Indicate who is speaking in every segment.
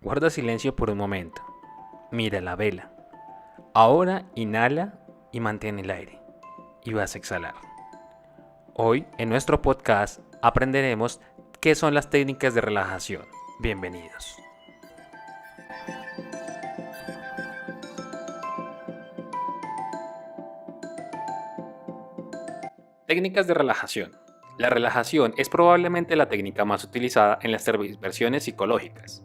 Speaker 1: Guarda silencio por un momento. Mira la vela. Ahora inhala y mantén el aire. Y vas a exhalar. Hoy, en nuestro podcast, aprenderemos qué son las técnicas de relajación. Bienvenidos. Técnicas de relajación. La relajación es probablemente la técnica más utilizada en las intervenciones psicológicas,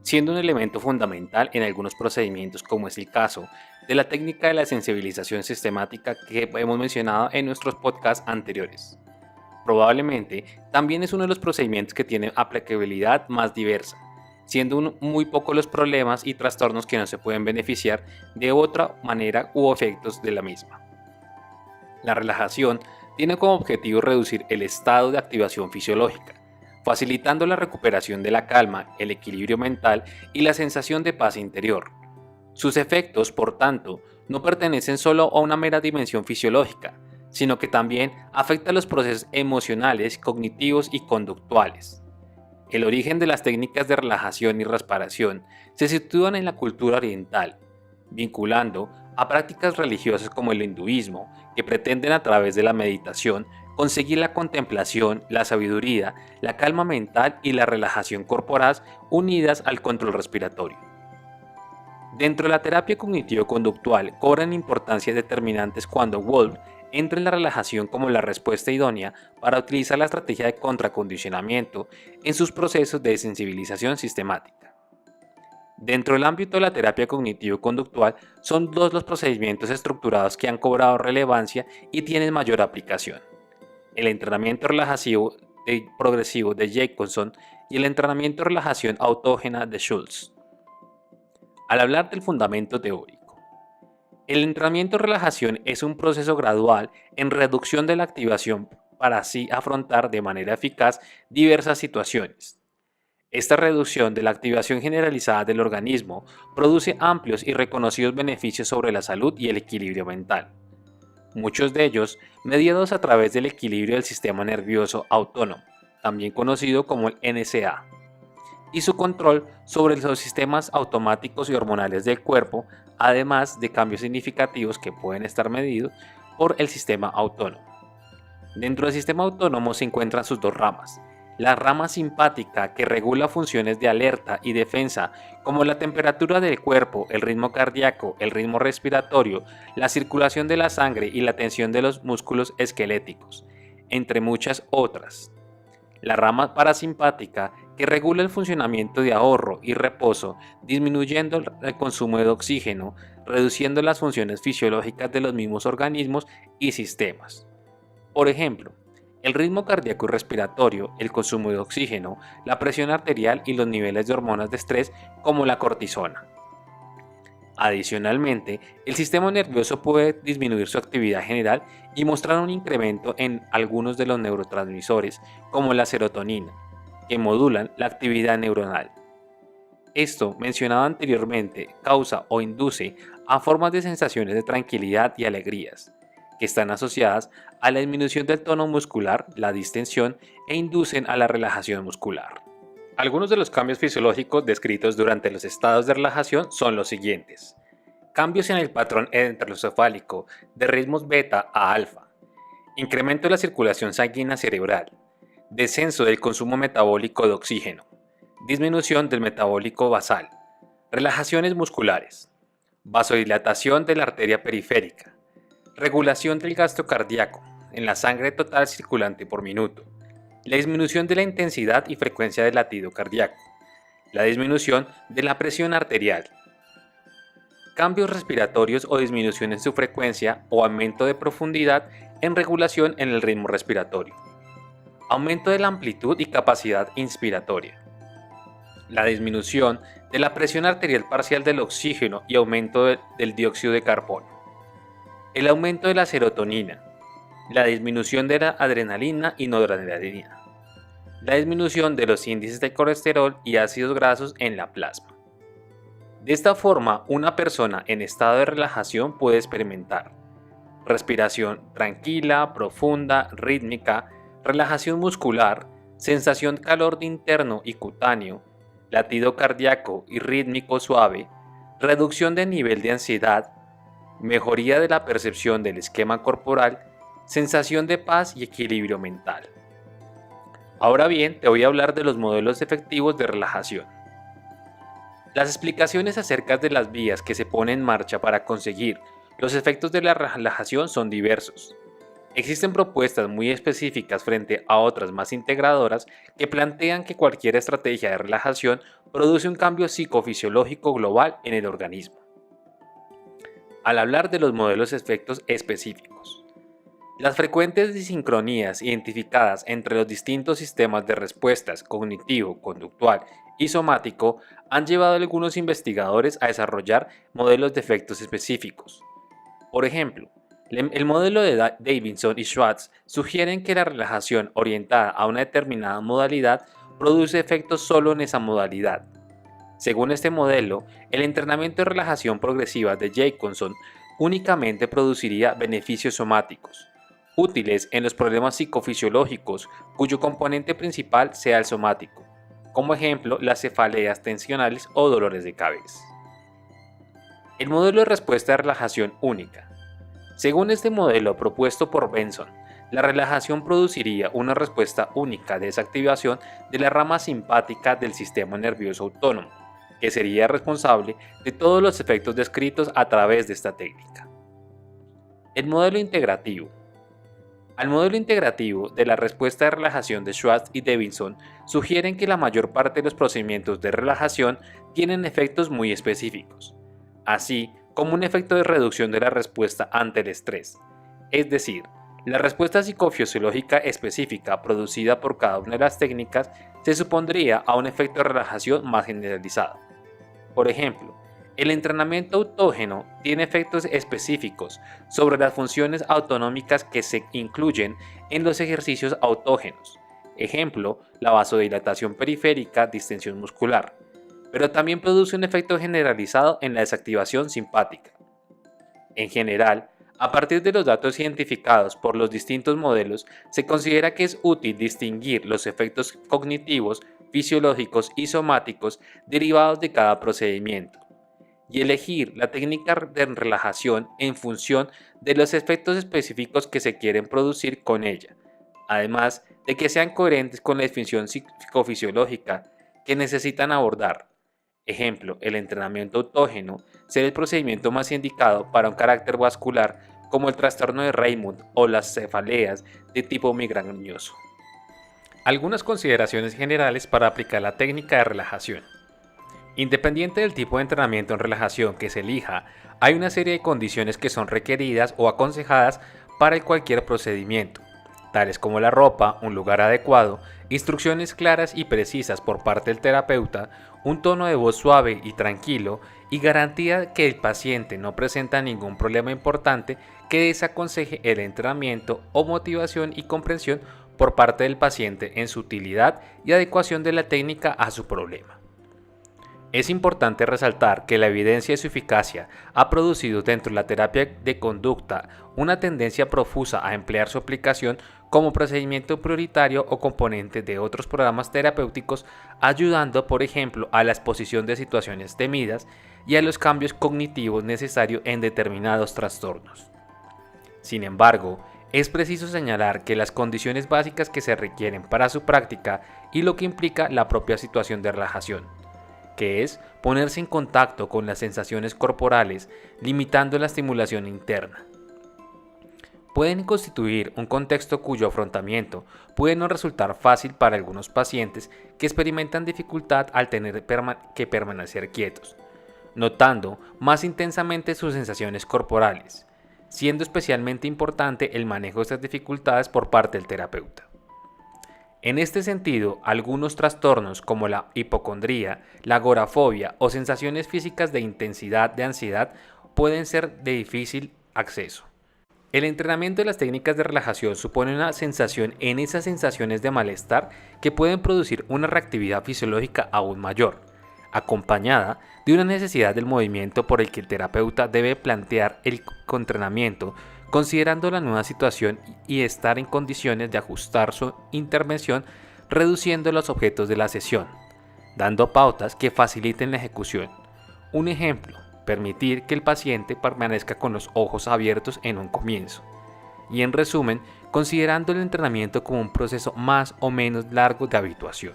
Speaker 1: siendo un elemento fundamental en algunos procedimientos, como es el caso de la técnica de la sensibilización sistemática que hemos mencionado en nuestros podcasts anteriores. Probablemente también es uno de los procedimientos que tiene aplicabilidad más diversa, siendo muy pocos los problemas y trastornos que no se pueden beneficiar de otra manera u efectos de la misma. La relajación tiene como objetivo reducir el estado de activación fisiológica, facilitando la recuperación de la calma, el equilibrio mental y la sensación de paz interior. Sus efectos, por tanto, no pertenecen solo a una mera dimensión fisiológica, sino que también afectan los procesos emocionales, cognitivos y conductuales. El origen de las técnicas de relajación y respiración se sitúan en la cultura oriental, vinculando a prácticas religiosas como el hinduismo, que pretenden a través de la meditación conseguir la contemplación, la sabiduría, la calma mental y la relajación corporal unidas al control respiratorio. Dentro de la terapia cognitivo-conductual cobran importancia determinantes cuando Wolff entra en la relajación como la respuesta idónea para utilizar la estrategia de contracondicionamiento en sus procesos de sensibilización sistemática. Dentro del ámbito de la terapia cognitivo-conductual son dos los procedimientos estructurados que han cobrado relevancia y tienen mayor aplicación: el entrenamiento relajativo progresivo de Jacobson y el entrenamiento de relajación autógena de Schultz. Al hablar del fundamento teórico, el entrenamiento de relajación es un proceso gradual en reducción de la activación para así afrontar de manera eficaz diversas situaciones. Esta reducción de la activación generalizada del organismo produce amplios y reconocidos beneficios sobre la salud y el equilibrio mental, muchos de ellos mediados a través del equilibrio del sistema nervioso autónomo, también conocido como el NSA, y su control sobre los sistemas automáticos y hormonales del cuerpo, además de cambios significativos que pueden estar medidos por el sistema autónomo. Dentro del sistema autónomo se encuentran sus dos ramas: la rama simpática, que regula funciones de alerta y defensa como la temperatura del cuerpo, el ritmo cardíaco, el ritmo respiratorio, la circulación de la sangre y la tensión de los músculos esqueléticos, entre muchas otras. La rama parasimpática, que regula el funcionamiento de ahorro y reposo, disminuyendo el consumo de oxígeno, reduciendo las funciones fisiológicas de los mismos organismos y sistemas. Por ejemplo, el ritmo cardíaco y respiratorio, el consumo de oxígeno, la presión arterial y los niveles de hormonas de estrés como la cortisona. Adicionalmente, el sistema nervioso puede disminuir su actividad general y mostrar un incremento en algunos de los neurotransmisores, como la serotonina, que modulan la actividad neuronal. Esto, mencionado anteriormente, causa o induce a formas de sensaciones de tranquilidad y alegrías, que están asociadas a la disminución del tono muscular, la distensión, e inducen a la relajación muscular. Algunos de los cambios fisiológicos descritos durante los estados de relajación son los siguientes: cambios en el patrón electroencefálico de ritmos beta a alfa, incremento de la circulación sanguínea cerebral, descenso del consumo metabólico de oxígeno, disminución del metabólico basal, relajaciones musculares, vasodilatación de la arteria periférica, regulación del gasto cardíaco en la sangre total circulante por minuto, la disminución de la intensidad y frecuencia del latido cardíaco, la disminución de la presión arterial, cambios respiratorios o disminución en su frecuencia o aumento de profundidad en regulación en el ritmo respiratorio, aumento de la amplitud y capacidad inspiratoria, la disminución de la presión arterial parcial del oxígeno y aumento del dióxido de carbono, el aumento de la serotonina, la disminución de la adrenalina y noradrenalina, la disminución de los índices de colesterol y ácidos grasos en la plasma. De esta forma, una persona en estado de relajación puede experimentar respiración tranquila, profunda, rítmica, relajación muscular, sensación de calor interno y cutáneo, latido cardíaco y rítmico suave, reducción del nivel de ansiedad, mejoría de la percepción del esquema corporal, sensación de paz y equilibrio mental. Ahora bien, te voy a hablar de los modelos efectivos de relajación. Las explicaciones acerca de las vías que se ponen en marcha para conseguir los efectos de la relajación son diversos. Existen propuestas muy específicas frente a otras más integradoras que plantean que cualquier estrategia de relajación produce un cambio psicofisiológico global en el organismo. Al hablar de los modelos de efectos específicos, las frecuentes disincronías identificadas entre los distintos sistemas de respuestas cognitivo, conductual y somático han llevado a algunos investigadores a desarrollar modelos de efectos específicos. Por ejemplo, el modelo de Davidson y Schwartz sugieren que la relajación orientada a una determinada modalidad produce efectos solo en esa modalidad. Según este modelo, el entrenamiento de relajación progresiva de Jacobson únicamente produciría beneficios somáticos, útiles en los problemas psicofisiológicos cuyo componente principal sea el somático, como ejemplo las cefaleas tensionales o dolores de cabeza. El modelo de respuesta de relajación única. Según este modelo propuesto por Benson, la relajación produciría una respuesta única de desactivación de la rama simpática del sistema nervioso autónomo, que sería responsable de todos los efectos descritos a través de esta técnica. El modelo integrativo. Al modelo integrativo de la respuesta de relajación de Schwartz y Davidson sugieren que la mayor parte de los procedimientos de relajación tienen efectos muy específicos, así como un efecto de reducción de la respuesta ante el estrés, es decir, la respuesta psicofisiológica específica producida por cada una de las técnicas se supondría a un efecto de relajación más generalizado. Por ejemplo, el entrenamiento autógeno tiene efectos específicos sobre las funciones autonómicas que se incluyen en los ejercicios autógenos, ejemplo, la vasodilatación periférica, distensión muscular, pero también produce un efecto generalizado en la desactivación simpática. En general, a partir de los datos identificados por los distintos modelos, se considera que es útil distinguir los efectos cognitivos, fisiológicos y somáticos derivados de cada procedimiento, y elegir la técnica de relajación en función de los efectos específicos que se quieren producir con ella, además de que sean coherentes con la definición psicofisiológica que necesitan abordar. Ejemplo, el entrenamiento autógeno será el procedimiento más indicado para un carácter vascular como el trastorno de Raymond o las cefaleas de tipo migrañoso. Algunas consideraciones generales para aplicar la técnica de relajación. Independiente del tipo de entrenamiento en relajación que se elija, hay una serie de condiciones que son requeridas o aconsejadas para cualquier procedimiento, tales como la ropa, un lugar adecuado, instrucciones claras y precisas por parte del terapeuta, un tono de voz suave y tranquilo y garantía que el paciente no presenta ningún problema importante que desaconseje el entrenamiento o motivación y comprensión por parte del paciente en su utilidad y adecuación de la técnica a su problema. Es importante resaltar que la evidencia de su eficacia ha producido dentro de la terapia de conducta una tendencia profusa a emplear su aplicación como procedimiento prioritario o componente de otros programas terapéuticos, ayudando, por ejemplo, a la exposición de situaciones temidas y a los cambios cognitivos necesarios en determinados trastornos. Sin embargo, es preciso señalar que las condiciones básicas que se requieren para su práctica y lo que implica la propia situación de relajación, que es ponerse en contacto con las sensaciones corporales, limitando la estimulación interna. Pueden constituir un contexto cuyo afrontamiento puede no resultar fácil para algunos pacientes que experimentan dificultad al tener que permanecer quietos, notando más intensamente sus sensaciones corporales, siendo especialmente importante el manejo de estas dificultades por parte del terapeuta. En este sentido, algunos trastornos como la hipocondría, la agorafobia o sensaciones físicas de intensidad de ansiedad pueden ser de difícil acceso. El entrenamiento de las técnicas de relajación supone una sensación en esas sensaciones de malestar que pueden producir una reactividad fisiológica aún mayor, acompañada de una necesidad del movimiento por el que el terapeuta debe plantear el entrenamiento considerando la nueva situación y estar en condiciones de ajustar su intervención reduciendo los objetos de la sesión, dando pautas que faciliten la ejecución. Un ejemplo, permitir que el paciente permanezca con los ojos abiertos en un comienzo. Y en resumen, considerando el entrenamiento como un proceso más o menos largo de habituación.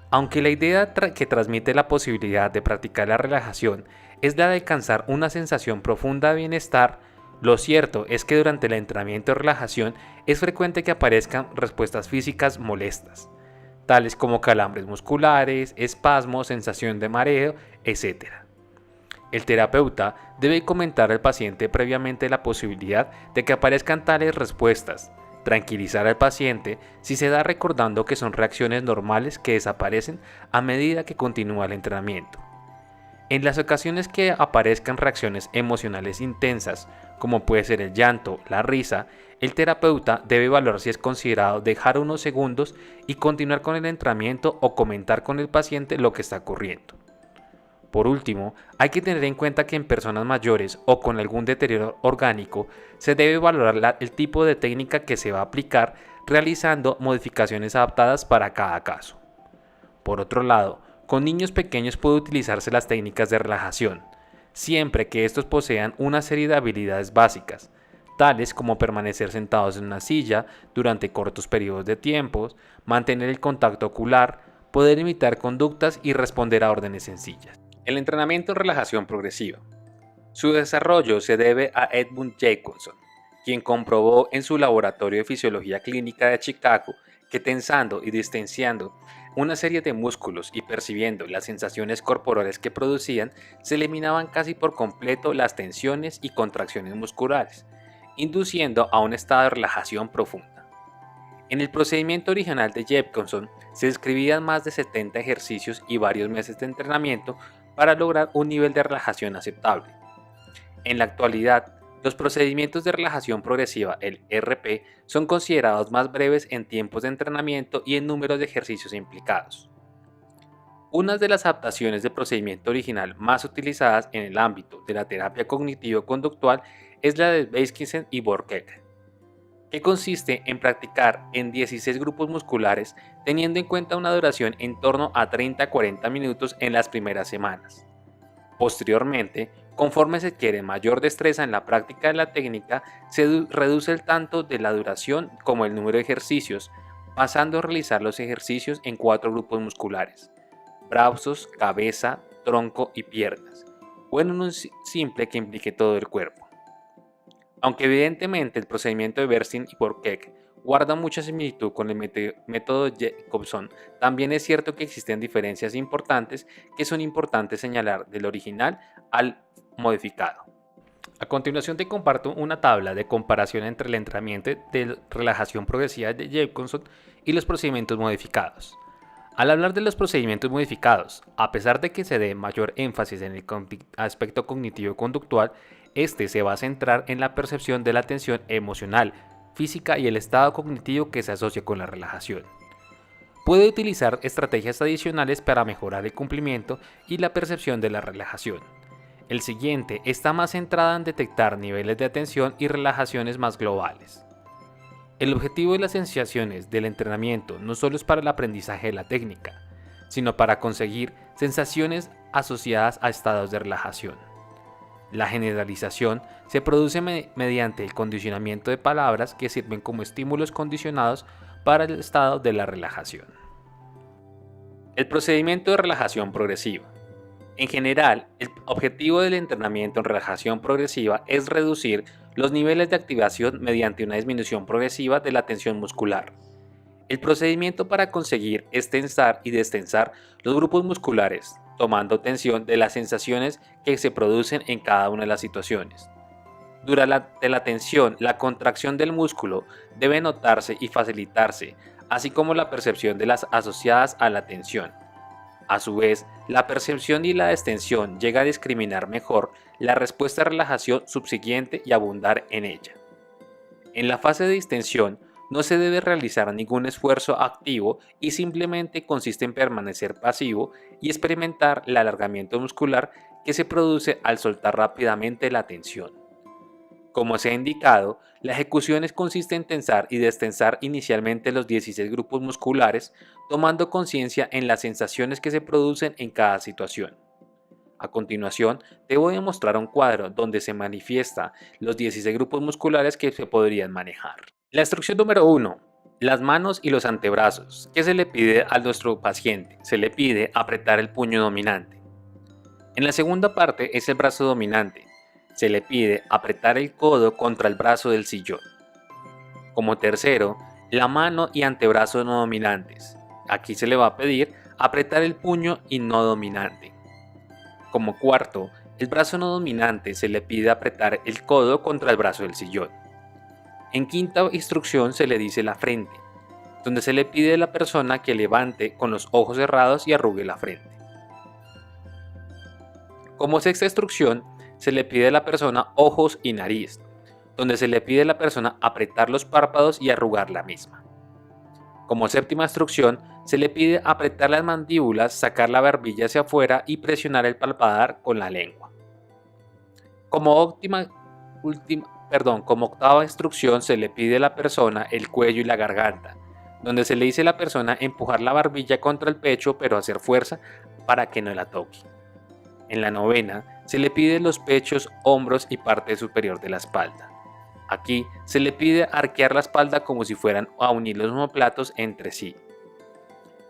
Speaker 1: Aunque la idea que transmite la posibilidad de practicar la relajación es la de alcanzar una sensación profunda de bienestar, lo cierto es que durante el entrenamiento de relajación es frecuente que aparezcan respuestas físicas molestas, tales como calambres musculares, espasmos, sensación de mareo, etc. El terapeuta debe comentar al paciente previamente la posibilidad de que aparezcan tales respuestas, tranquilizar al paciente si se da recordando que son reacciones normales que desaparecen a medida que continúa el entrenamiento. En las ocasiones que aparezcan reacciones emocionales intensas, como puede ser el llanto, la risa, el terapeuta debe evaluar si es considerado dejar unos segundos y continuar con el entrenamiento o comentar con el paciente lo que está ocurriendo. Por último, hay que tener en cuenta que en personas mayores o con algún deterioro orgánico se debe valorar el tipo de técnica que se va a aplicar realizando modificaciones adaptadas para cada caso. Por otro lado, con niños pequeños puede utilizarse las técnicas de relajación, siempre que estos posean una serie de habilidades básicas, tales como permanecer sentados en una silla durante cortos periodos de tiempo, mantener el contacto ocular, poder imitar conductas y responder a órdenes sencillas. El entrenamiento en relajación progresiva. Su desarrollo se debe a Edmund Jacobson, quien comprobó en su laboratorio de fisiología clínica de Chicago que tensando y distensiando una serie de músculos y percibiendo las sensaciones corporales que producían, se eliminaban casi por completo las tensiones y contracciones musculares, induciendo a un estado de relajación profunda. En el procedimiento original de Jacobson se describían más de 70 ejercicios y varios meses de entrenamiento para lograr un nivel de relajación aceptable. En la actualidad, los procedimientos de relajación progresiva, el RP, son considerados más breves en tiempos de entrenamiento y en números de ejercicios implicados. Una de las adaptaciones del procedimiento original más utilizadas en el ámbito de la terapia cognitivo-conductual es la de Baskinson y Borkek, que consiste en practicar en 16 grupos musculares teniendo en cuenta una duración en torno a 30 a 40 minutos en las primeras semanas. Posteriormente, conforme se adquiere mayor destreza en la práctica de la técnica, se reduce el tanto de la duración como el número de ejercicios, pasando a realizar los ejercicios en 4 grupos musculares: brazos, cabeza, tronco y piernas, o en uno simple que implique todo el cuerpo. Aunque evidentemente el procedimiento de Bernstein y Borkek guarda mucha similitud con el método Jacobson, también es cierto que existen diferencias importantes que son importantes señalar del original al modificado. A continuación te comparto una tabla de comparación entre el entrenamiento de relajación progresiva de Jacobson y los procedimientos modificados. Al hablar de los procedimientos modificados, a pesar de que se dé mayor énfasis en el aspecto cognitivo-conductual, este se va a centrar en la percepción de la tensión emocional, física y el estado cognitivo que se asocia con la relajación. Puede utilizar estrategias adicionales para mejorar el cumplimiento y la percepción de la relajación. El siguiente está más centrado en detectar niveles de atención y relajaciones más globales. El objetivo de las sensaciones del entrenamiento no solo es para el aprendizaje de la técnica, sino para conseguir sensaciones asociadas a estados de relajación. La generalización se produce mediante el condicionamiento de palabras que sirven como estímulos condicionados para el estado de la relajación. El procedimiento de relajación progresiva. En general, el objetivo del entrenamiento en relajación progresiva es reducir los niveles de activación mediante una disminución progresiva de la tensión muscular. El procedimiento para conseguir es tensar y destensar los grupos musculares, tomando tensión de las sensaciones que se producen en cada una de las situaciones. Durante la tensión, la contracción del músculo debe notarse y facilitarse, así como la percepción de las asociadas a la tensión. A su vez, la percepción y la extensión llega a discriminar mejor la respuesta de relajación subsiguiente y abundar en ella. En la fase de distensión, no se debe realizar ningún esfuerzo activo y simplemente consiste en permanecer pasivo y experimentar el alargamiento muscular que se produce al soltar rápidamente la tensión. Como se ha indicado, la ejecución consiste en tensar y destensar inicialmente los 16 grupos musculares, tomando conciencia en las sensaciones que se producen en cada situación. A continuación, te voy a mostrar un cuadro donde se manifiesta los 16 grupos musculares que se podrían manejar. La instrucción número 1. Las manos y los antebrazos. ¿Qué se le pide a nuestro paciente? Se le pide apretar el puño dominante. En la segunda parte es el brazo dominante. Se le pide apretar el codo contra el brazo del sillón. Como tercero, la mano y antebrazo no dominantes. Aquí se le va a pedir apretar el puño y no dominante. Como cuarto, el brazo no dominante se le pide apretar el codo contra el brazo del sillón. En quinta instrucción se le dice la frente, donde se le pide a la persona que levante con los ojos cerrados y arrugue la frente. Como sexta instrucción, se le pide a la persona ojos y nariz, donde se le pide a la persona apretar los párpados y arrugar la misma. Como séptima instrucción, se le pide apretar las mandíbulas, sacar la barbilla hacia afuera y presionar el paladar con la lengua. Como octava instrucción, se le pide a la persona el cuello y la garganta, donde se le dice a la persona empujar la barbilla contra el pecho pero hacer fuerza para que no la toque. En la novena, se le pide los pechos, hombros y parte superior de la espalda. Aquí se le pide arquear la espalda como si fueran a unir los omoplatos entre sí.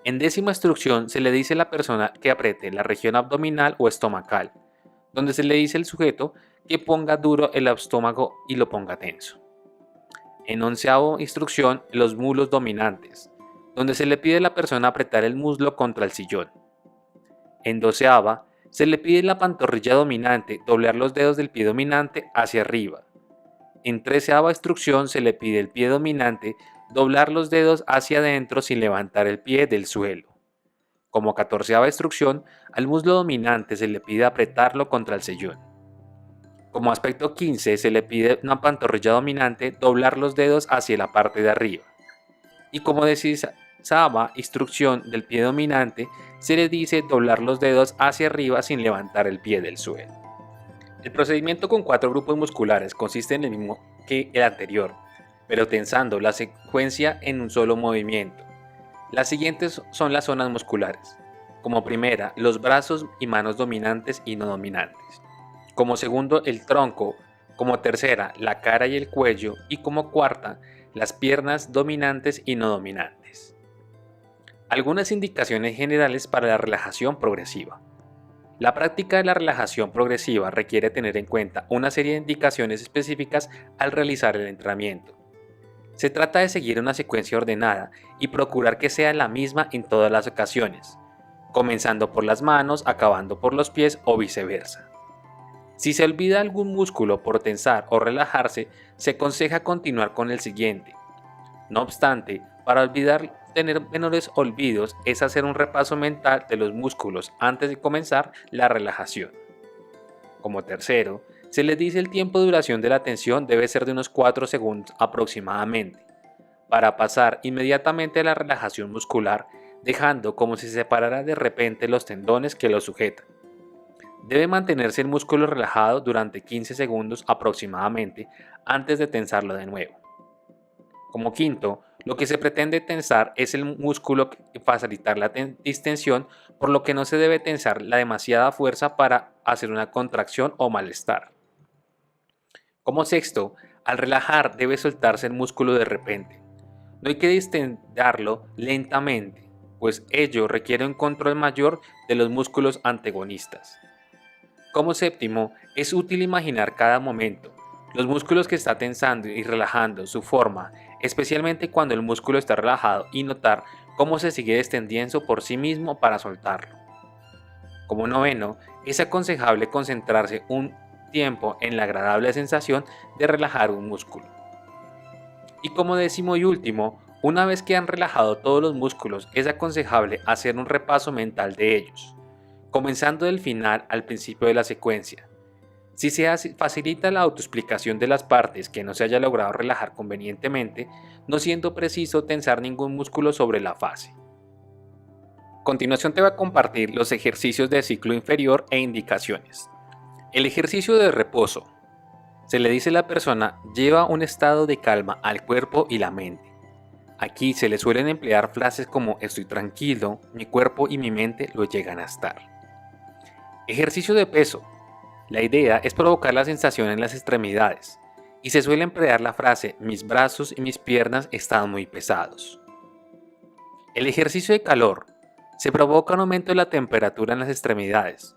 Speaker 1: En décima instrucción se le dice a la persona que apriete la región abdominal o estomacal, donde se le dice al sujeto que ponga duro el estómago y lo ponga tenso. En onceava instrucción, los muslos dominantes, donde se le pide a la persona apretar el muslo contra el sillón. En doceava, se le pide la pantorrilla dominante doblar los dedos del pie dominante hacia arriba. En treceava instrucción se le pide el pie dominante doblar los dedos hacia adentro sin levantar el pie del suelo. Como catorceava instrucción, al muslo dominante se le pide apretarlo contra el sillón. Como aspecto 15 se le pide una pantorrilla dominante doblar los dedos hacia la parte de arriba. Y como decimosava instrucción del pie dominante, se le dice doblar los dedos hacia arriba sin levantar el pie del suelo. El procedimiento con 4 grupos musculares consiste en el mismo que el anterior, pero tensando la secuencia en un solo movimiento. Las siguientes son las zonas musculares. Como primera, los brazos y manos dominantes y no dominantes. Como segundo, el tronco. Como tercera, la cara y el cuello. Y como cuarta, las piernas dominantes y no dominantes. Algunas indicaciones generales para la relajación progresiva. La práctica de la relajación progresiva requiere tener en cuenta una serie de indicaciones específicas al realizar el entrenamiento. Se trata de seguir una secuencia ordenada y procurar que sea la misma en todas las ocasiones, comenzando por las manos, acabando por los pies o viceversa. Si se olvida algún músculo por tensar o relajarse, se aconseja continuar con el siguiente. No obstante, para tener menores olvidos es hacer un repaso mental de los músculos antes de comenzar la relajación. Como tercero, se les dice el tiempo de duración de la tensión debe ser de unos 4 segundos aproximadamente, para pasar inmediatamente a la relajación muscular, dejando como si se separara de repente los tendones que lo sujetan. Debe mantenerse el músculo relajado durante 15 segundos aproximadamente antes de tensarlo de nuevo. Como quinto, lo que se pretende tensar es el músculo y facilitar la distensión, por lo que no se debe tensar la demasiada fuerza para hacer una contracción o malestar. Como sexto, al relajar debe soltarse el músculo de repente. No hay que distenderlo lentamente, pues ello requiere un control mayor de los músculos antagonistas. Como séptimo, es útil imaginar cada momento, los músculos que está tensando y relajando, su forma, especialmente cuando el músculo está relajado, y notar cómo se sigue extendiendo por sí mismo para soltarlo. Como noveno, es aconsejable concentrarse un tiempo en la agradable sensación de relajar un músculo. Y como décimo y último, una vez que han relajado todos los músculos, es aconsejable hacer un repaso mental de ellos, comenzando del final al principio de la secuencia. Si se facilita la autoexplicación de las partes que no se haya logrado relajar convenientemente, no siendo preciso tensar ningún músculo sobre la fase. A continuación te voy a compartir los ejercicios de ciclo inferior e indicaciones. El ejercicio de reposo. Se le dice a la persona lleva un estado de calma al cuerpo y la mente. Aquí se le suelen emplear frases como estoy tranquilo, mi cuerpo y mi mente lo llegan a estar. Ejercicio de peso. La idea es provocar la sensación en las extremidades y se suele emplear la frase mis brazos y mis piernas están muy pesados. El ejercicio de calor. Se provoca un aumento de la temperatura en las extremidades.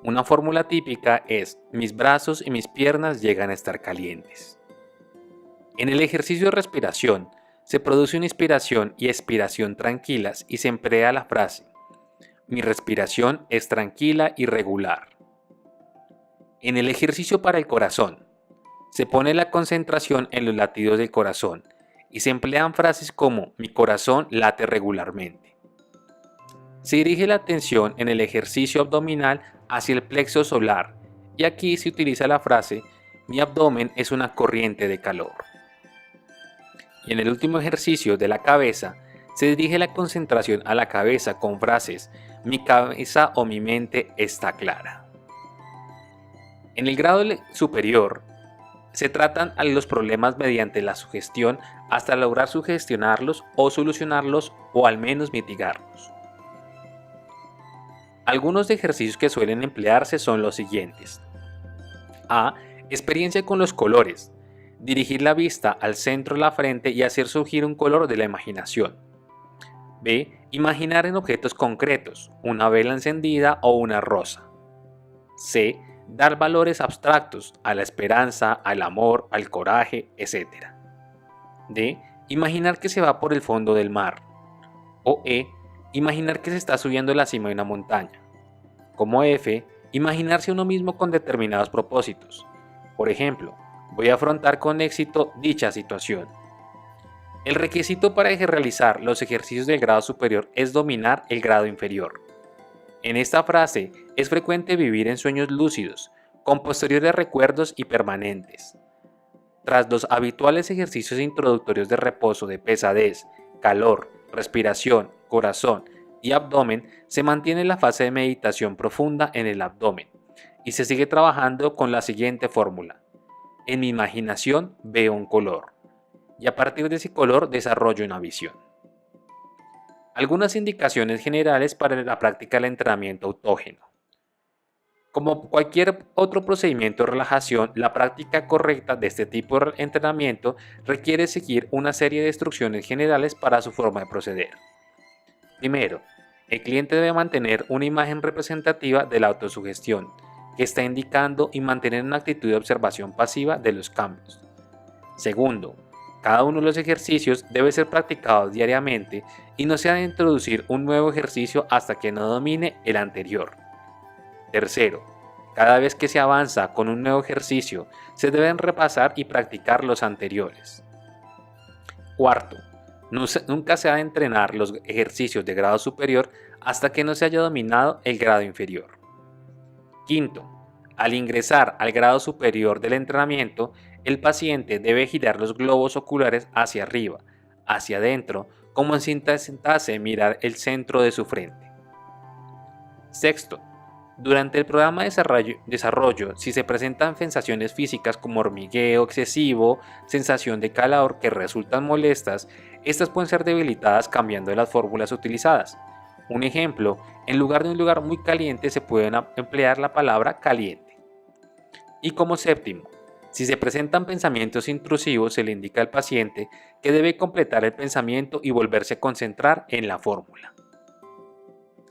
Speaker 1: Una fórmula típica es mis brazos y mis piernas llegan a estar calientes. En el ejercicio de respiración se produce una inspiración y expiración tranquilas y se emplea la frase mi respiración es tranquila y regular. En el ejercicio para el corazón se pone la concentración en los latidos del corazón y se emplean frases como mi corazón late regularmente. Se dirige la atención en el ejercicio abdominal hacia el plexo solar y aquí se utiliza la frase mi abdomen es una corriente de calor. Y en el último ejercicio de la cabeza se dirige la concentración a la cabeza con frases mi cabeza o mi mente está clara. En el grado superior se tratan los problemas mediante la sugestión hasta lograr sugestionarlos o solucionarlos o al menos mitigarlos. Algunos ejercicios que suelen emplearse son los siguientes. A. Experiencia con los colores. Dirigir la vista al centro de la frente y hacer surgir un color de la imaginación. B. Imaginar en objetos concretos, una vela encendida o una rosa. C. Dar valores abstractos a la esperanza, al amor, al coraje, etc. D. Imaginar que se va por el fondo del mar. O E. Imaginar que se está subiendo a la cima de una montaña. Como F. Imaginarse uno mismo con determinados propósitos. Por ejemplo, voy a afrontar con éxito dicha situación. El requisito para realizar los ejercicios del grado superior es dominar el grado inferior. En esta frase es frecuente vivir en sueños lúcidos, con posteriores recuerdos y permanentes. Tras los habituales ejercicios introductorios de reposo de pesadez, calor, respiración, corazón y abdomen, se mantiene la fase de meditación profunda en el abdomen y se sigue trabajando con la siguiente fórmula. En mi imaginación veo un color y a partir de ese color desarrollo una visión. Algunas indicaciones generales para la práctica del entrenamiento autógeno. Como cualquier otro procedimiento de relajación, la práctica correcta de este tipo de entrenamiento requiere seguir una serie de instrucciones generales para su forma de proceder. Primero, el cliente debe mantener una imagen representativa de la autosugestión, que está indicando y mantener una actitud de observación pasiva de los cambios. Segundo, cada uno de los ejercicios debe ser practicado diariamente y no se ha de introducir un nuevo ejercicio hasta que no domine el anterior. Tercero, cada vez que se avanza con un nuevo ejercicio, se deben repasar y practicar los anteriores. Cuarto, nunca se ha de entrenar los ejercicios de grado superior hasta que no se haya dominado el grado inferior. Quinto, al ingresar al grado superior del entrenamiento, el paciente debe girar los globos oculares hacia arriba, hacia adentro, como si intentase mirar el centro de su frente. Sexto, durante el programa de desarrollo, si se presentan sensaciones físicas como hormigueo excesivo, sensación de calor que resultan molestas, estas pueden ser debilitadas cambiando las fórmulas utilizadas. Un ejemplo, en lugar de un lugar muy caliente se puede emplear la palabra caliente. Y como séptimo, si se presentan pensamientos intrusivos, se le indica al paciente que debe completar el pensamiento y volverse a concentrar en la fórmula.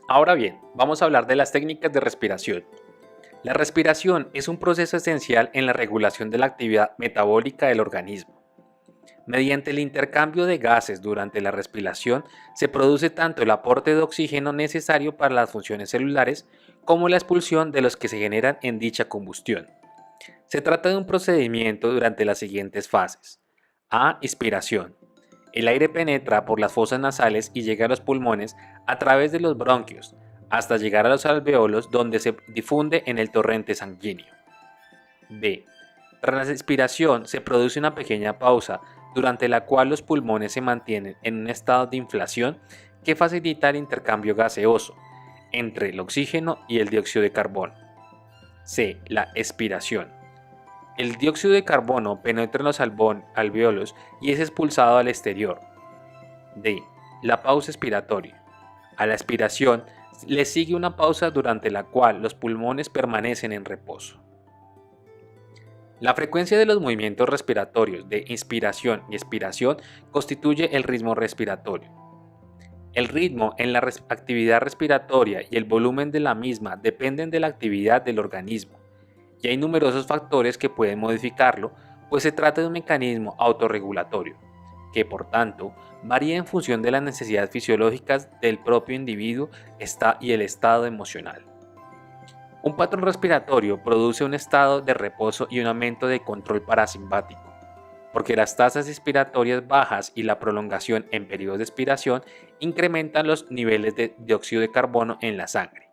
Speaker 1: Ahora bien, vamos a hablar de las técnicas de respiración. La respiración es un proceso esencial en la regulación de la actividad metabólica del organismo. Mediante el intercambio de gases durante la respiración se produce tanto el aporte de oxígeno necesario para las funciones celulares como la expulsión de los que se generan en dicha combustión. Se trata de un procedimiento durante las siguientes fases. A. Inspiración. El aire penetra por las fosas nasales y llega a los pulmones a través de los bronquios, hasta llegar a los alveolos donde se difunde en el torrente sanguíneo. B. Tras la expiración se produce una pequeña pausa durante la cual los pulmones se mantienen en un estado de inflación que facilita el intercambio gaseoso entre el oxígeno y el dióxido de carbono. C. La expiración. El dióxido de carbono penetra en los alvéolos y es expulsado al exterior. D. La pausa expiratoria. A la expiración le sigue una pausa durante la cual los pulmones permanecen en reposo. La frecuencia de los movimientos respiratorios de inspiración y expiración constituye el ritmo respiratorio. El ritmo en la actividad respiratoria y el volumen de la misma dependen de la actividad del organismo, y hay numerosos factores que pueden modificarlo, pues se trata de un mecanismo autorregulatorio, que por tanto varía en función de las necesidades fisiológicas del propio individuo y el estado emocional. Un patrón respiratorio produce un estado de reposo y un aumento de control parasimpático, porque las tasas expiratorias bajas y la prolongación en periodos de expiración incrementan los niveles de dióxido de carbono en la sangre.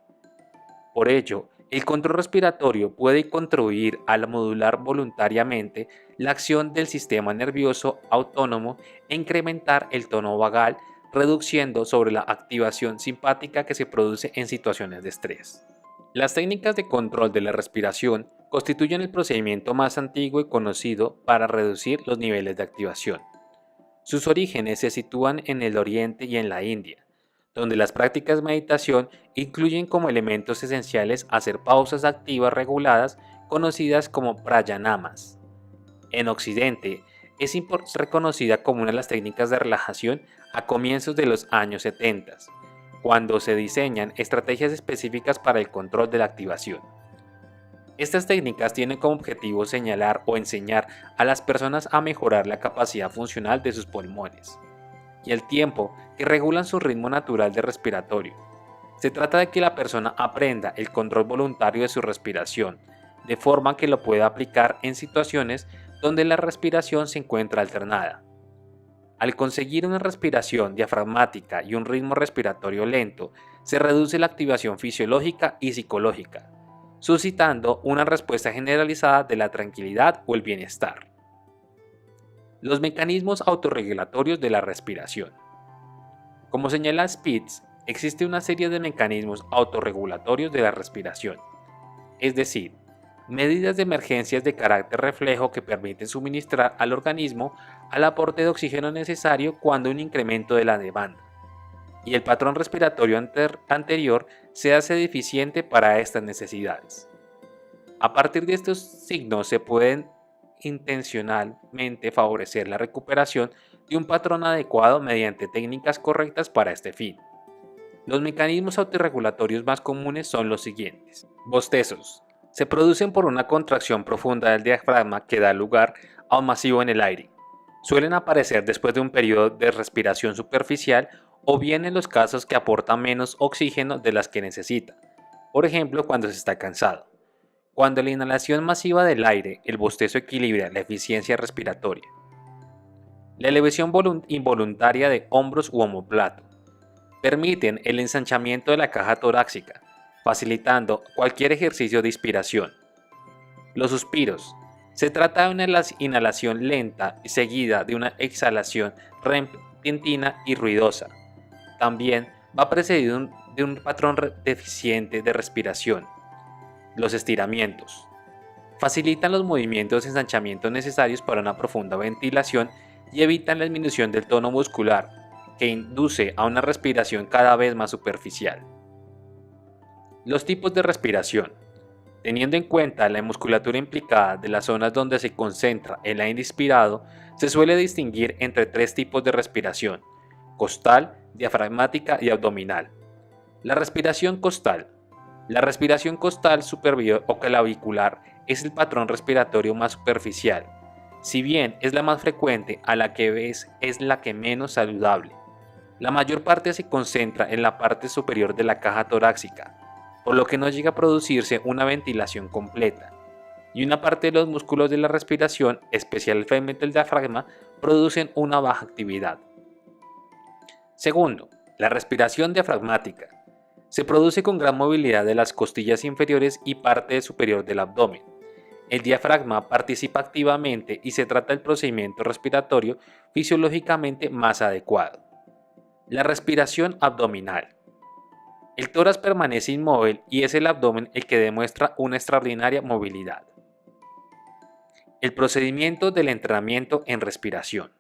Speaker 1: Por ello, el control respiratorio puede contribuir a modular voluntariamente la acción del sistema nervioso autónomo e incrementar el tono vagal, reduciendo sobre la activación simpática que se produce en situaciones de estrés. Las técnicas de control de la respiración constituyen el procedimiento más antiguo y conocido para reducir los niveles de activación. Sus orígenes se sitúan en el Oriente y en la India, donde las prácticas de meditación incluyen como elementos esenciales hacer pausas activas reguladas conocidas como pranayamas. En Occidente, es reconocida como una de las técnicas de relajación a comienzos de los años 70, cuando se diseñan estrategias específicas para el control de la activación. Estas técnicas tienen como objetivo señalar o enseñar a las personas a mejorar la capacidad funcional de sus pulmones y el tiempo que regulan su ritmo natural de respiratorio. Se trata de que la persona aprenda el control voluntario de su respiración, de forma que lo pueda aplicar en situaciones donde la respiración se encuentra alternada. Al conseguir una respiración diafragmática y un ritmo respiratorio lento, se reduce la activación fisiológica y psicológica, suscitando una respuesta generalizada de la tranquilidad o el bienestar. Los mecanismos autorregulatorios de la respiración. Como señala Spitz, existe una serie de mecanismos autorregulatorios de la respiración, es decir, medidas de emergencias de carácter reflejo que permiten suministrar al organismo al aporte de oxígeno necesario cuando hay un incremento de la demanda, y el patrón respiratorio anterior se hace deficiente para estas necesidades. A partir de estos signos se pueden intencionalmente favorecer la recuperación de un patrón adecuado mediante técnicas correctas para este fin. Los mecanismos autorregulatorios más comunes son los siguientes. Bostezos. Se producen por una contracción profunda del diafragma que da lugar a un masivo en el aire. Suelen aparecer después de un periodo de respiración superficial o bien en los casos que aportan menos oxígeno de las que necesita, por ejemplo cuando se está cansado. Cuando la inhalación masiva del aire, el bostezo equilibra la eficiencia respiratoria. La elevación involuntaria de hombros u omóplato. Permiten el ensanchamiento de la caja torácica, facilitando cualquier ejercicio de inspiración. Los suspiros. Se trata de una inhalación lenta y seguida de una exhalación repentina y ruidosa. También va precedido de un patrón deficiente de respiración. Los estiramientos. Facilitan los movimientos de ensanchamiento necesarios para una profunda ventilación y evitan la disminución del tono muscular, que induce a una respiración cada vez más superficial. Los tipos de respiración. Teniendo en cuenta la musculatura implicada de las zonas donde se concentra el aire inspirado, se suele distinguir entre tres tipos de respiración: costal, diafragmática y abdominal. La respiración costal. La respiración costal superior o clavicular es el patrón respiratorio más superficial. Si bien es la más frecuente, a la que vez es la que menos saludable. La mayor parte se concentra en la parte superior de la caja torácica, por lo que no llega a producirse una ventilación completa, y una parte de los músculos de la respiración, especialmente el diafragma, producen una baja actividad. Segundo, la respiración diafragmática. Se produce con gran movilidad de las costillas inferiores y parte superior del abdomen. El diafragma participa activamente y se trata del procedimiento respiratorio fisiológicamente más adecuado. La respiración abdominal. El tórax permanece inmóvil y es el abdomen el que demuestra una extraordinaria movilidad. El procedimiento del entrenamiento en respiración.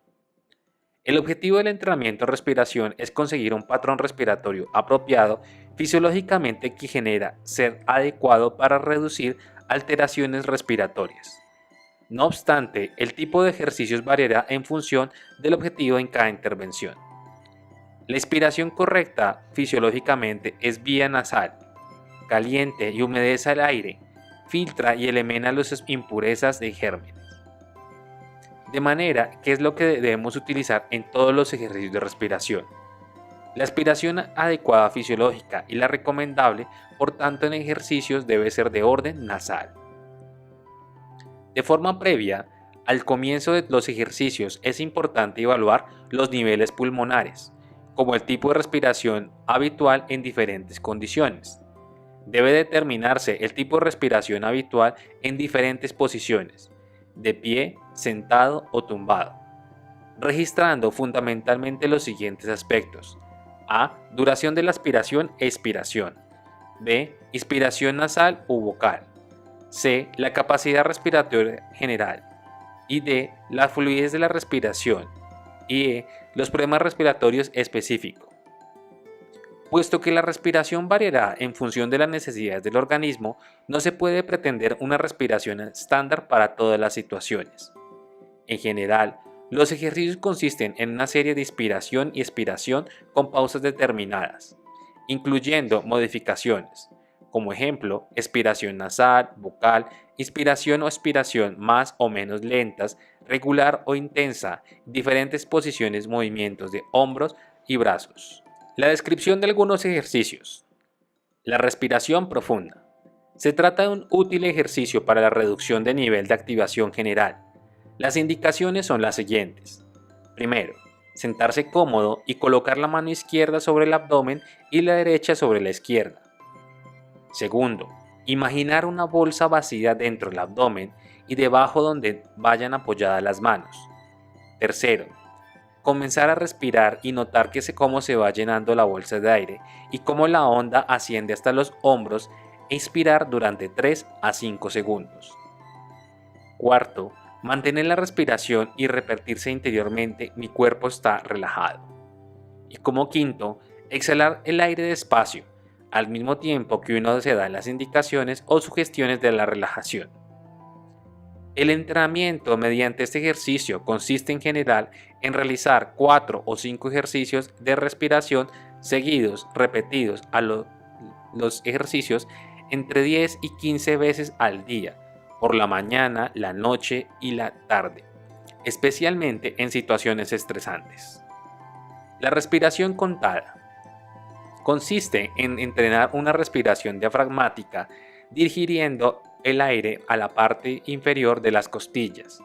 Speaker 1: El objetivo del entrenamiento en respiración es conseguir un patrón respiratorio apropiado fisiológicamente que genera ser adecuado para reducir alteraciones respiratorias. No obstante, el tipo de ejercicios variará en función del objetivo en cada intervención. La inspiración correcta fisiológicamente es vía nasal, caliente y humedece el aire, filtra y elimina las impurezas de gérmenes. De manera que es lo que debemos utilizar en todos los ejercicios de respiración. La aspiración adecuada fisiológica y la recomendable, por tanto, en ejercicios debe ser de orden nasal. De forma previa, al comienzo de los ejercicios es importante evaluar los niveles pulmonares, como el tipo de respiración habitual en diferentes condiciones. Debe determinarse el tipo de respiración habitual en diferentes posiciones, de pie, sentado o tumbado, registrando fundamentalmente los siguientes aspectos: A. Duración de la aspiración e expiración. B. Inspiración nasal u vocal. C. La capacidad respiratoria general. Y D. La fluidez de la respiración. Y E. Los problemas respiratorios específicos. Puesto que la respiración variará en función de las necesidades del organismo, no se puede pretender una respiración estándar para todas las situaciones. En general, los ejercicios consisten en una serie de inspiración y expiración con pausas determinadas, incluyendo modificaciones, como ejemplo, expiración nasal, vocal, inspiración o expiración más o menos lentas, regular o intensa, diferentes posiciones, movimientos de hombros y brazos. La descripción de algunos ejercicios. La respiración profunda. Se trata de un útil ejercicio para la reducción de nivel de activación general. Las indicaciones son las siguientes. Primero, sentarse cómodo y colocar la mano izquierda sobre el abdomen y la derecha sobre la izquierda. Segundo, imaginar una bolsa vacía dentro del abdomen y debajo donde vayan apoyadas las manos. Tercero, comenzar a respirar y notar cómo se va llenando la bolsa de aire y cómo la onda asciende hasta los hombros e inspirar durante 3 a 5 segundos. Cuarto, mantener la respiración y repetirse interiormente: mi cuerpo está relajado. Y como quinto, exhalar el aire despacio, al mismo tiempo que uno se da las indicaciones o sugestiones de la relajación. El entrenamiento mediante este ejercicio consiste en general en realizar 4 o 5 ejercicios de respiración seguidos, repetidos a los ejercicios entre 10 y 15 veces al día, por la mañana, la noche y la tarde, especialmente en situaciones estresantes. La respiración contada consiste en entrenar una respiración diafragmática dirigiendo el aire a la parte inferior de las costillas,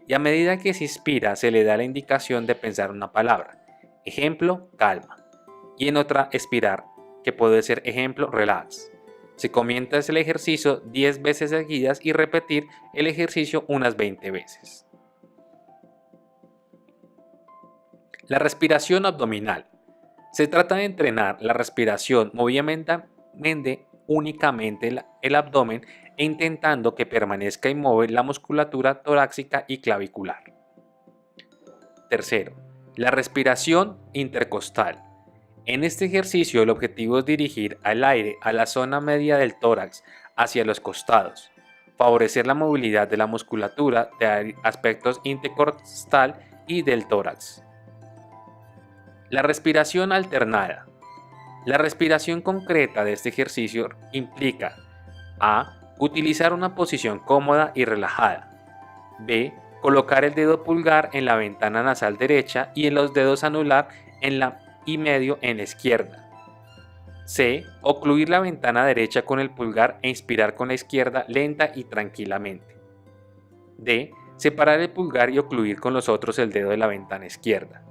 Speaker 1: y a medida que se inspira se le da la indicación de pensar una palabra, ejemplo, calma, y en otra expirar, que puede ser ejemplo, relax. Se comienza el ejercicio 10 veces seguidas y repetir el ejercicio unas 20 veces. La respiración abdominal. Se trata de entrenar la respiración moviendo únicamente el abdomen e intentando que permanezca inmóvil la musculatura torácica y clavicular. Tercero, la respiración intercostal. En este ejercicio el objetivo es dirigir el aire a la zona media del tórax hacia los costados, favorecer la movilidad de la musculatura de aspectos intercostal y del tórax. La respiración alternada. La respiración concreta de este ejercicio implica: A. Utilizar una posición cómoda y relajada. B. Colocar el dedo pulgar en la ventana nasal derecha y en los dedos anular y medio en la izquierda. C. Ocluir la ventana derecha con el pulgar e inspirar con la izquierda lenta y tranquilamente. D. Separar el pulgar y ocluir con los otros el dedo de la ventana izquierda.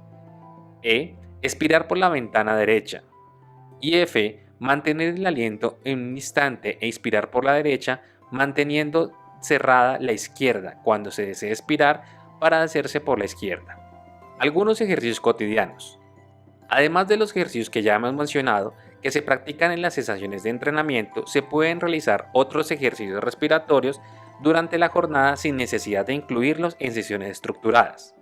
Speaker 1: E. Expirar por la ventana derecha. Y F. Mantener el aliento en un instante e inspirar por la derecha, manteniendo cerrada la izquierda cuando se desee expirar para hacerse por la izquierda. Algunos ejercicios cotidianos. Además de los ejercicios que ya hemos mencionado, que se practican en las sesiones de entrenamiento, se pueden realizar otros ejercicios respiratorios durante la jornada sin necesidad de incluirlos en sesiones estructuradas,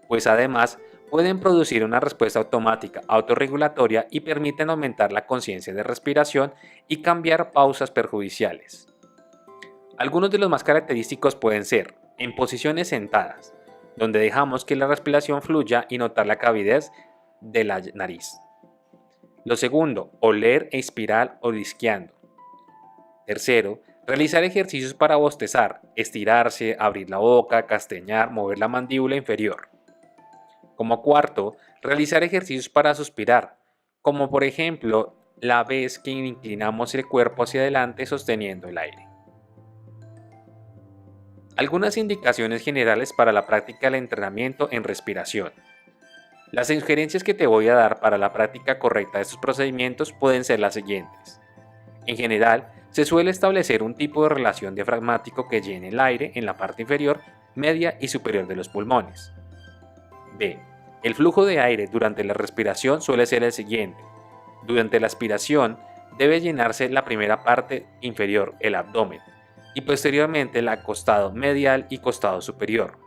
Speaker 1: pues además pueden producir una respuesta automática autorregulatoria y permiten aumentar la conciencia de respiración y cambiar pausas perjudiciales. Algunos de los más característicos pueden ser en posiciones sentadas, donde dejamos que la respiración fluya y notar la cavidez de la nariz. Lo segundo, oler e inspirar olisqueando. Tercero, realizar ejercicios para bostezar, estirarse, abrir la boca, castañar, mover la mandíbula inferior. Como cuarto, realizar ejercicios para suspirar, como por ejemplo la vez que inclinamos el cuerpo hacia adelante sosteniendo el aire. Algunas indicaciones generales para la práctica del entrenamiento en respiración. Las sugerencias que te voy a dar para la práctica correcta de estos procedimientos pueden ser las siguientes. En general, se suele establecer un tipo de relación diafragmático que llene el aire en la parte inferior, media y superior de los pulmones. B. El flujo de aire durante la respiración suele ser el siguiente. Durante la aspiración debe llenarse la primera parte inferior, el abdomen, y posteriormente el costado medial y costado superior.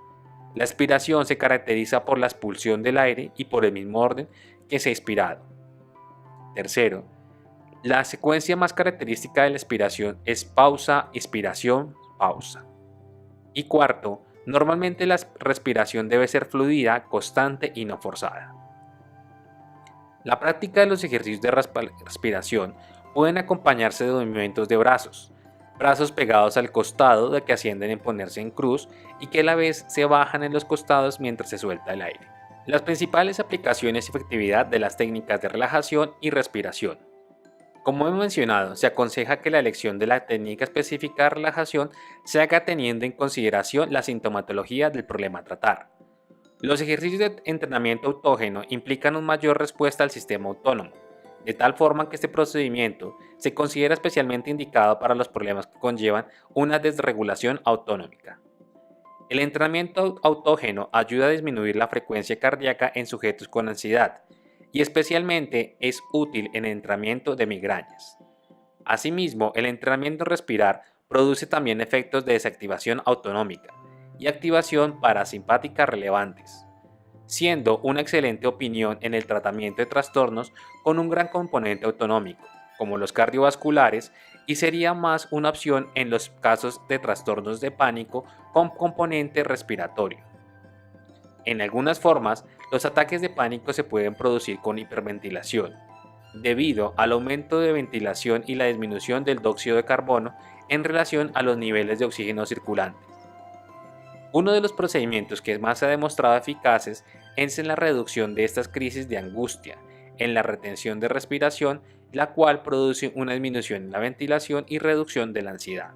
Speaker 1: La expiración se caracteriza por la expulsión del aire y por el mismo orden que se ha expirado. Tercero, la secuencia más característica de la expiración es pausa, expiración, pausa. Y cuarto, normalmente la respiración debe ser fluida, constante y no forzada. La práctica de los ejercicios de respiración pueden acompañarse de movimientos de brazos pegados al costado de que ascienden en ponerse en cruz y que a la vez se bajan en los costados mientras se suelta el aire. Las principales aplicaciones y efectividad de las técnicas de relajación y respiración. Como he mencionado, se aconseja que la elección de la técnica específica de relajación se haga teniendo en consideración la sintomatología del problema a tratar. Los ejercicios de entrenamiento autógeno implican una mayor respuesta al sistema autónomo, de tal forma que este procedimiento se considera especialmente indicado para los problemas que conllevan una desregulación autonómica. El entrenamiento autógeno ayuda a disminuir la frecuencia cardíaca en sujetos con ansiedad y especialmente es útil en el entrenamiento de migrañas. Asimismo, el entrenamiento respirar produce también efectos de desactivación autonómica y activación parasimpática relevantes, siendo una excelente opinión en el tratamiento de trastornos con un gran componente autonómico, como los cardiovasculares, y sería más una opción en los casos de trastornos de pánico con componente respiratorio. En algunas formas, los ataques de pánico se pueden producir con hiperventilación, debido al aumento de ventilación y la disminución del dióxido de carbono en relación a los niveles de oxígeno circulante. Uno de los procedimientos que más se ha demostrado eficaces es en la reducción de estas crisis de angustia, en la retención de respiración, la cual produce una disminución en la ventilación y reducción de la ansiedad.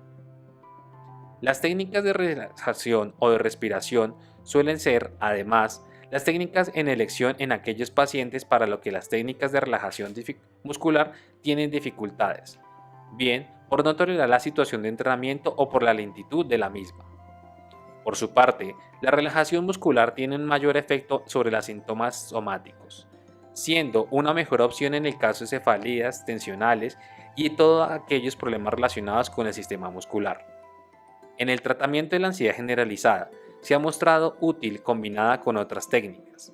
Speaker 1: Las técnicas de relajación o de respiración suelen ser, además, las técnicas en elección en aquellos pacientes para los que las técnicas de relajación muscular tienen dificultades, bien por no tolerar la situación de entrenamiento o por la lentitud de la misma. Por su parte, la relajación muscular tiene un mayor efecto sobre los síntomas somáticos, siendo una mejor opción en el caso de cefaleas tensionales y todos aquellos problemas relacionados con el sistema muscular. En el tratamiento de la ansiedad generalizada, se ha mostrado útil combinada con otras técnicas.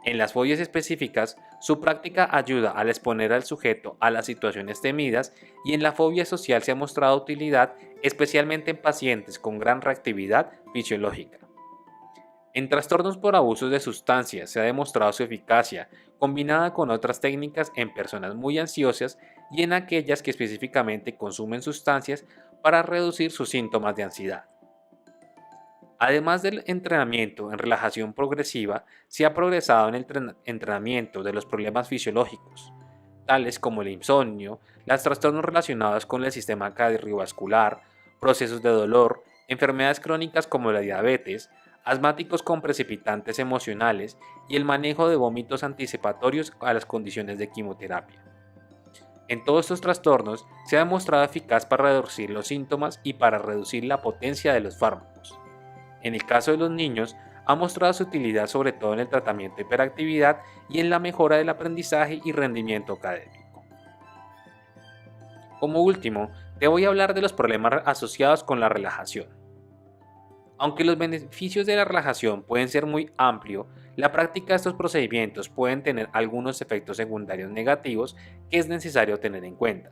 Speaker 1: En las fobias específicas, su práctica ayuda al exponer al sujeto a las situaciones temidas y en la fobia social se ha mostrado utilidad especialmente en pacientes con gran reactividad fisiológica. En trastornos por abusos de sustancias se ha demostrado su eficacia combinada con otras técnicas en personas muy ansiosas y en aquellas que específicamente consumen sustancias para reducir sus síntomas de ansiedad. Además del entrenamiento en relajación progresiva, se ha progresado en el entrenamiento de los problemas fisiológicos, tales como el insomnio, los trastornos relacionados con el sistema cardiovascular, procesos de dolor, enfermedades crónicas como la diabetes, asmáticos con precipitantes emocionales y el manejo de vómitos anticipatorios a las condiciones de quimioterapia. En todos estos trastornos se ha demostrado eficaz para reducir los síntomas y para reducir la potencia de los fármacos. En el caso de los niños, ha mostrado su utilidad sobre todo en el tratamiento de hiperactividad y en la mejora del aprendizaje y rendimiento académico. Como último, te voy a hablar de los problemas asociados con la relajación. Aunque los beneficios de la relajación pueden ser muy amplios, la práctica de estos procedimientos pueden tener algunos efectos secundarios negativos que es necesario tener en cuenta.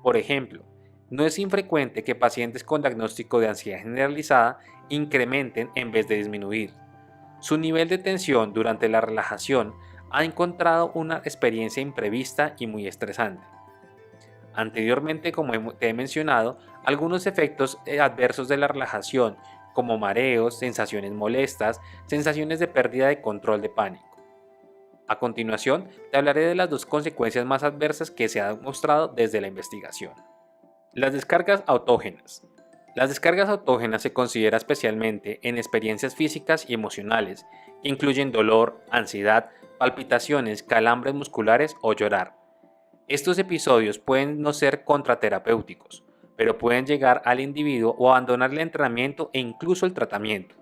Speaker 1: Por ejemplo, no es infrecuente que pacientes con diagnóstico de ansiedad generalizada incrementen en vez de disminuir. Su nivel de tensión durante la relajación ha encontrado una experiencia imprevista y muy estresante. Anteriormente, como te he mencionado, algunos efectos adversos de la relajación, como mareos, sensaciones molestas, sensaciones de pérdida de control de pánico. A continuación, te hablaré de las dos consecuencias más adversas que se han mostrado desde la investigación. Las descargas autógenas. Las descargas autógenas se considera especialmente en experiencias físicas y emocionales, que incluyen dolor, ansiedad, palpitaciones, calambres musculares o llorar. Estos episodios pueden no ser contraterapéuticos, pero pueden llegar al individuo o abandonar el entrenamiento e incluso el tratamiento.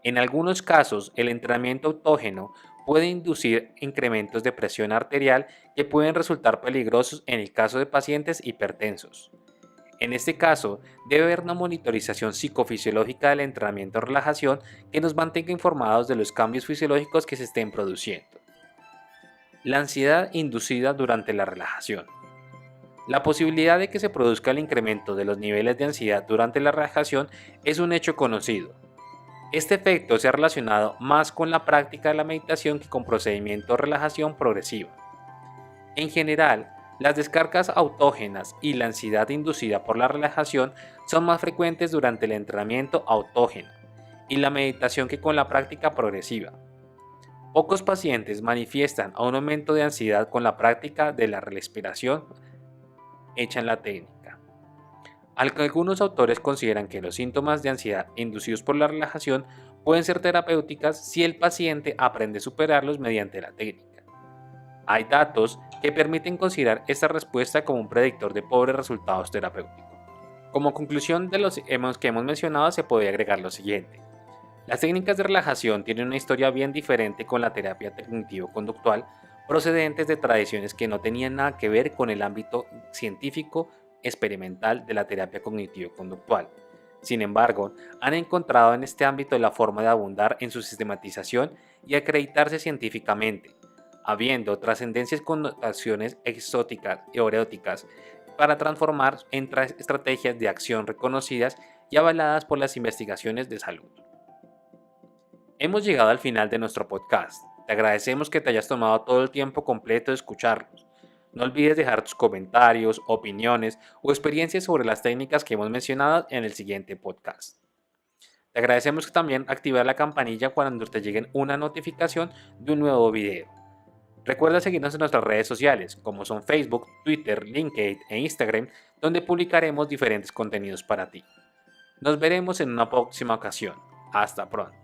Speaker 1: En algunos casos, el entrenamiento autógeno puede inducir incrementos de presión arterial que pueden resultar peligrosos en el caso de pacientes hipertensos. En este caso, debe haber una monitorización psicofisiológica del entrenamiento de relajación que nos mantenga informados de los cambios fisiológicos que se estén produciendo. La ansiedad inducida durante la relajación. La posibilidad de que se produzca el incremento de los niveles de ansiedad durante la relajación es un hecho conocido. Este efecto se ha relacionado más con la práctica de la meditación que con procedimientos de relajación progresiva. En general, las descargas autógenas y la ansiedad inducida por la relajación son más frecuentes durante el entrenamiento autógeno y la meditación que con la práctica progresiva. Pocos pacientes manifiestan un aumento de ansiedad con la práctica de la respiración hecha en la técnica. Algunos autores consideran que los síntomas de ansiedad inducidos por la relajación pueden ser terapéuticas si el paciente aprende a superarlos mediante la técnica. Hay datos que permiten considerar esta respuesta como un predictor de pobres resultados terapéuticos. Como conclusión de los que hemos mencionado, se puede agregar lo siguiente. Las técnicas de relajación tienen una historia bien diferente con la terapia cognitivo-conductual, procedentes de tradiciones que no tenían nada que ver con el ámbito científico experimental de la terapia cognitivo-conductual. Sin embargo, han encontrado en este ámbito la forma de abundar en su sistematización y acreditarse científicamente, habiendo trascendencias con notaciones exóticas y eróticas para transformar en estrategias de acción reconocidas y avaladas por las investigaciones de salud. Hemos llegado al final de nuestro podcast. Te agradecemos que te hayas tomado todo el tiempo completo de escucharnos. No olvides dejar tus comentarios, opiniones o experiencias sobre las técnicas que hemos mencionado en el siguiente podcast. Te agradecemos también activar la campanilla cuando te llegue una notificación de un nuevo video. Recuerda seguirnos en nuestras redes sociales, como son Facebook, Twitter, LinkedIn e Instagram, donde publicaremos diferentes contenidos para ti. Nos veremos en una próxima ocasión. Hasta pronto.